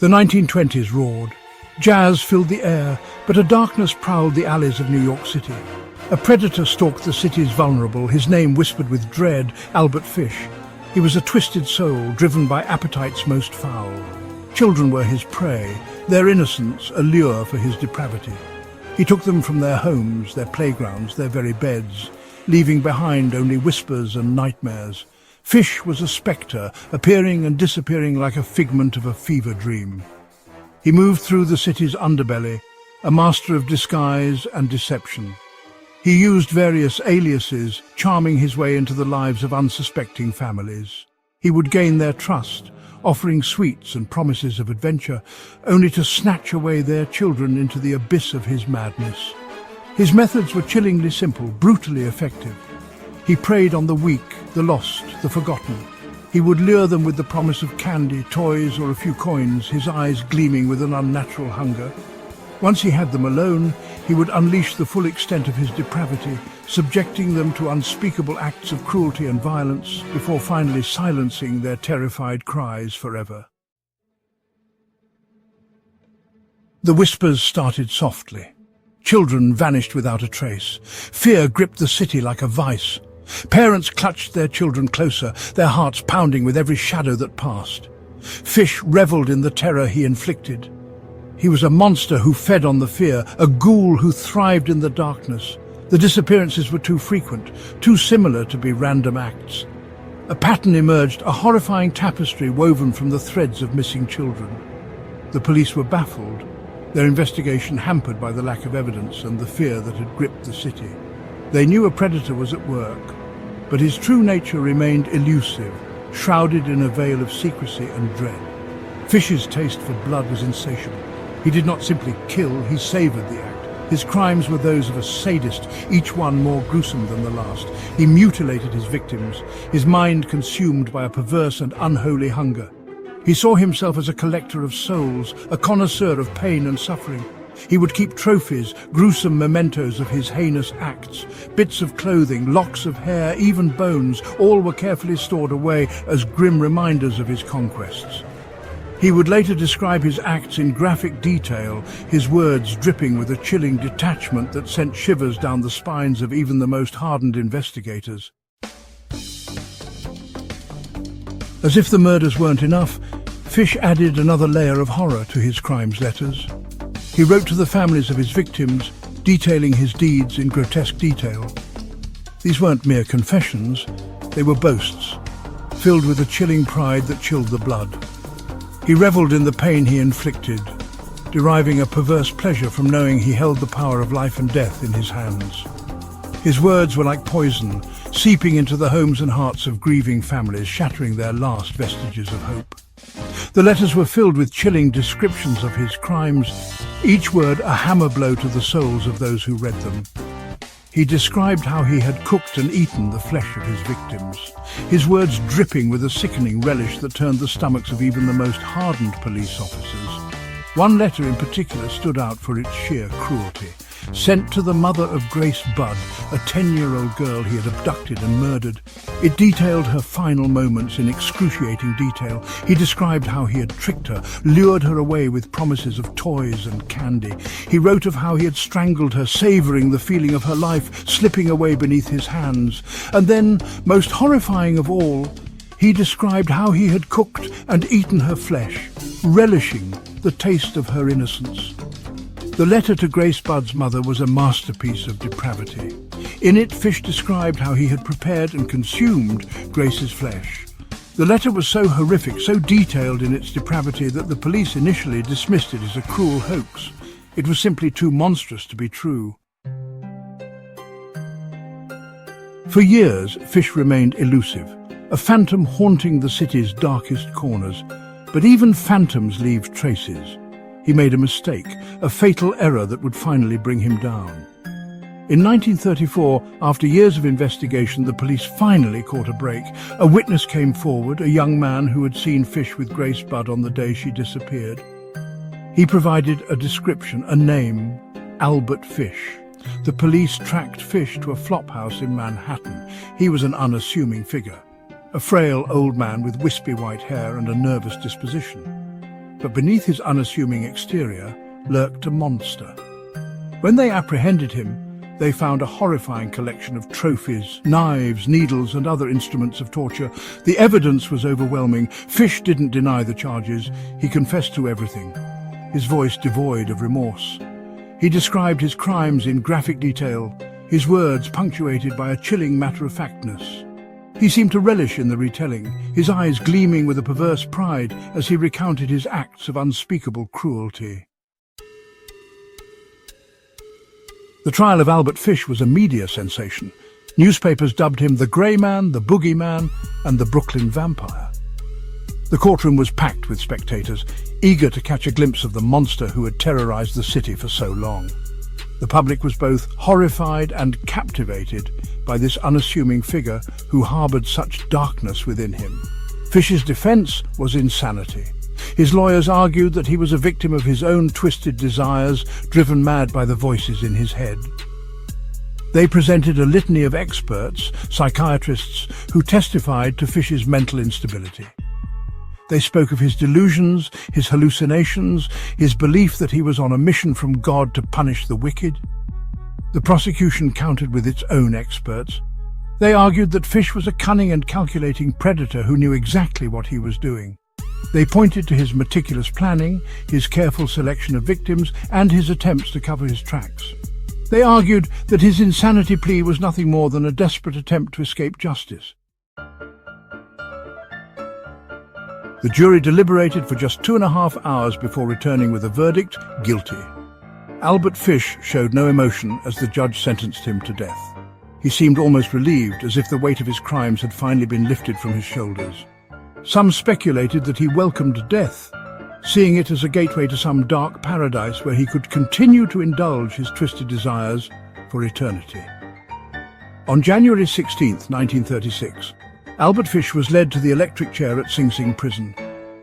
The 1920s roared. Jazz filled the air, but a darkness prowled the alleys of New York City. A predator stalked the city's vulnerable, his name whispered with dread, Albert Fish. He was a twisted soul, driven by appetites most foul. Children were his prey, their innocence a lure for his depravity. He took them from their homes, their playgrounds, their very beds, leaving behind only whispers and nightmares. Fish was a spectre, appearing and disappearing like a figment of a fever dream. He moved through the city's underbelly, a master of disguise and deception. He used various aliases, charming his way into the lives of unsuspecting families. He would gain their trust, offering sweets and promises of adventure, only to snatch away their children into the abyss of his madness. His methods were chillingly simple, brutally effective. He preyed on the weak, the lost, the forgotten. He would lure them with the promise of candy, toys, or a few coins, his eyes gleaming with an unnatural hunger. Once he had them alone, he would unleash the full extent of his depravity, subjecting them to unspeakable acts of cruelty and violence before finally silencing their terrified cries forever. The whispers started softly. Children vanished without a trace. Fear gripped the city like a vice. Parents clutched their children closer, their hearts pounding with every shadow that passed. Fish reveled in the terror he inflicted. He was a monster who fed on the fear, a ghoul who thrived in the darkness. The disappearances were too frequent, too similar to be random acts. A pattern emerged, a horrifying tapestry woven from the threads of missing children. The police were baffled, their investigation hampered by the lack of evidence and the fear that had gripped the city. They knew a predator was at work, but his true nature remained elusive, shrouded in a veil of secrecy and dread. Fish's taste for blood was insatiable. He did not simply kill, he savored the act. His crimes were those of a sadist, each one more gruesome than the last. He mutilated his victims, his mind consumed by a perverse and unholy hunger. He saw himself as a collector of souls, a connoisseur of pain and suffering. He would keep trophies, gruesome mementos of his heinous acts. Bits of clothing, locks of hair, even bones, all were carefully stored away as grim reminders of his conquests. He would later describe his acts in graphic detail, his words dripping with a chilling detachment that sent shivers down the spines of even the most hardened investigators. As if the murders weren't enough, Fish added another layer of horror to his crimes letters. He wrote to the families of his victims, detailing his deeds in grotesque detail. These weren't mere confessions, they were boasts, filled with a chilling pride that chilled the blood. He reveled in the pain he inflicted, deriving a perverse pleasure from knowing he held the power of life and death in his hands. His words were like poison, seeping into the homes and hearts of grieving families, shattering their last vestiges of hope. The letters were filled with chilling descriptions of his crimes, each word a hammer blow to the souls of those who read them. He described how he had cooked and eaten the flesh of his victims, his words dripping with a sickening relish that turned the stomachs of even the most hardened police officers. One letter in particular stood out for its sheer cruelty. Sent to the mother of Grace Budd, a 10-year-old girl he had abducted and murdered. It detailed her final moments in excruciating detail. He described how he had tricked her, lured her away with promises of toys and candy. He wrote of how he had strangled her, savoring the feeling of her life slipping away beneath his hands. And then, most horrifying of all, he described how he had cooked and eaten her flesh, relishing the taste of her innocence. The letter to Grace Budd's mother was a masterpiece of depravity. In it, Fish described how he had prepared and consumed Grace's flesh. The letter was so horrific, so detailed in its depravity that the police initially dismissed it as a cruel hoax. It was simply too monstrous to be true. For years, Fish remained elusive, a phantom haunting the city's darkest corners. But even phantoms leave traces. He made a mistake, a fatal error that would finally bring him down. In 1934, after years of investigation, the police finally caught a break. A witness came forward, a young man who had seen Fish with Grace Budd on the day she disappeared. He provided a description, a name, Albert Fish. The police tracked Fish to a flophouse in Manhattan. He was an unassuming figure, a frail old man with wispy white hair and a nervous disposition. but beneath his unassuming exterior lurked a monster. When they apprehended him, they found a horrifying collection of trophies, knives, needles, and other instruments of torture. The evidence was overwhelming. Fish didn't deny the charges. He confessed to everything, his voice devoid of remorse. He described his crimes in graphic detail, his words punctuated by a chilling matter-of-factness. He seemed to relish in the retelling, his eyes gleaming with a perverse pride as he recounted his acts of unspeakable cruelty. The trial of Albert Fish was a media sensation. Newspapers dubbed him the Grey Man, the Boogeyman, and the Brooklyn Vampire. The courtroom was packed with spectators, eager to catch a glimpse of the monster who had terrorized the city for so long. The public was both horrified and captivated by this unassuming figure who harbored such darkness within him. Fish's defense was insanity. His lawyers argued that he was a victim of his own twisted desires, driven mad by the voices in his head. They presented a litany of experts, psychiatrists, who testified to Fish's mental instability. They spoke of his delusions, his hallucinations, his belief that he was on a mission from God to punish the wicked. The prosecution countered with its own experts. They argued that Fish was a cunning and calculating predator who knew exactly what he was doing. They pointed to his meticulous planning, his careful selection of victims, and his attempts to cover his tracks. They argued that his insanity plea was nothing more than a desperate attempt to escape justice. The jury deliberated for just 2.5 hours before returning with a verdict: guilty. Albert Fish showed no emotion as the judge sentenced him to death. He seemed almost relieved, as if the weight of his crimes had finally been lifted from his shoulders. Some speculated that he welcomed death, seeing it as a gateway to some dark paradise where he could continue to indulge his twisted desires for eternity. On January 16, 1936, Albert Fish was led to the electric chair at Sing Sing prison.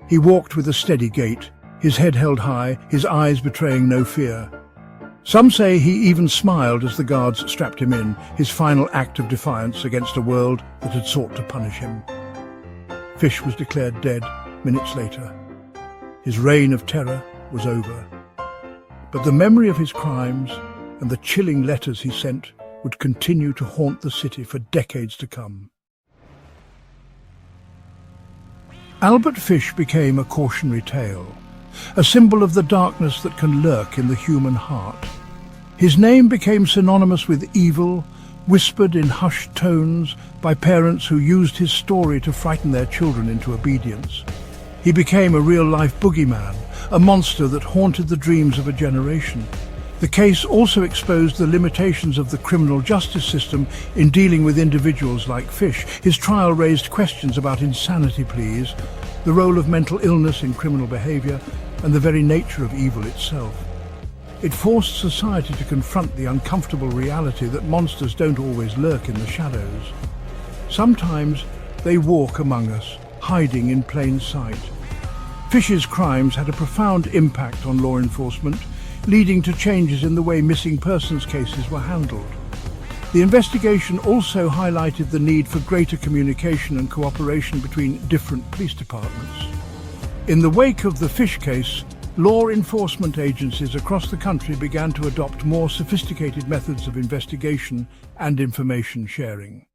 He walked with a steady gait, his head held high, his eyes betraying no fear. Some say he even smiled as the guards strapped him in, his final act of defiance against a world that had sought to punish him. Fish was declared dead minutes later. His reign of terror was over. But the memory of his crimes and the chilling letters he sent would continue to haunt the city for decades to come. Albert Fish became a cautionary tale, a symbol of the darkness that can lurk in the human heart. His name became synonymous with evil, whispered in hushed tones by parents who used his story to frighten their children into obedience. He became a real-life boogeyman, a monster that haunted the dreams of a generation. The case also exposed the limitations of the criminal justice system in dealing with individuals like Fish. His trial raised questions about insanity pleas, the role of mental illness in criminal behavior, and the very nature of evil itself. It forced society to confront the uncomfortable reality that monsters don't always lurk in the shadows. Sometimes they walk among us, hiding in plain sight. Fish's crimes had a profound impact on law enforcement, leading to changes in the way missing persons cases were handled. The investigation also highlighted the need for greater communication and cooperation between different police departments. In the wake of the Fish case, law enforcement agencies across the country began to adopt more sophisticated methods of investigation and information sharing.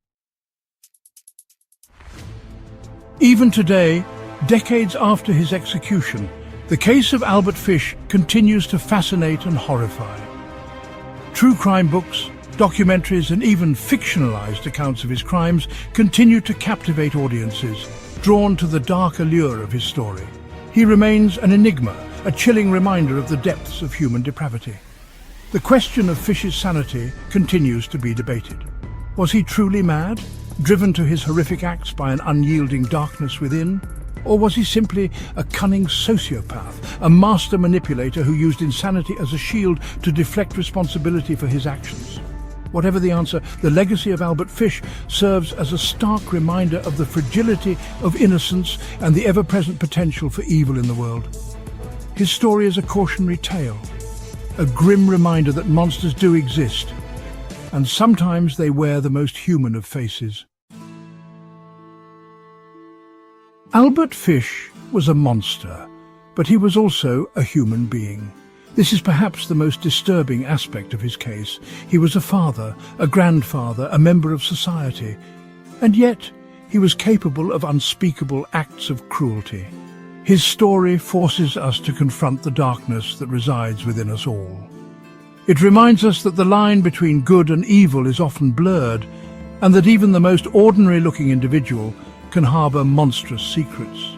Even today, decades after his execution, the case of Albert Fish continues to fascinate and horrify. True crime books, documentaries, and even fictionalized accounts of his crimes continue to captivate audiences, drawn to the dark allure of his story. He remains an enigma, a chilling reminder of the depths of human depravity. The question of Fish's sanity continues to be debated. Was he truly mad, driven to his horrific acts by an unyielding darkness within? Or was he simply a cunning sociopath, a master manipulator who used insanity as a shield to deflect responsibility for his actions? Whatever the answer, the legacy of Albert Fish serves as a stark reminder of the fragility of innocence and the ever-present potential for evil in the world. His story is a cautionary tale, a grim reminder that monsters do exist, and sometimes they wear the most human of faces. Albert Fish was a monster, but he was also a human being. This is perhaps the most disturbing aspect of his case. He was a father, a grandfather, a member of society, and yet he was capable of unspeakable acts of cruelty. His story forces us to confront the darkness that resides within us all. It reminds us that the line between good and evil is often blurred, and that even the most ordinary-looking individual can harbour monstrous secrets.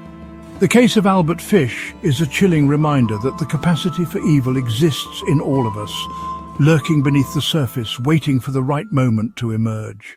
The case of Albert Fish is a chilling reminder that the capacity for evil exists in all of us, lurking beneath the surface, waiting for the right moment to emerge.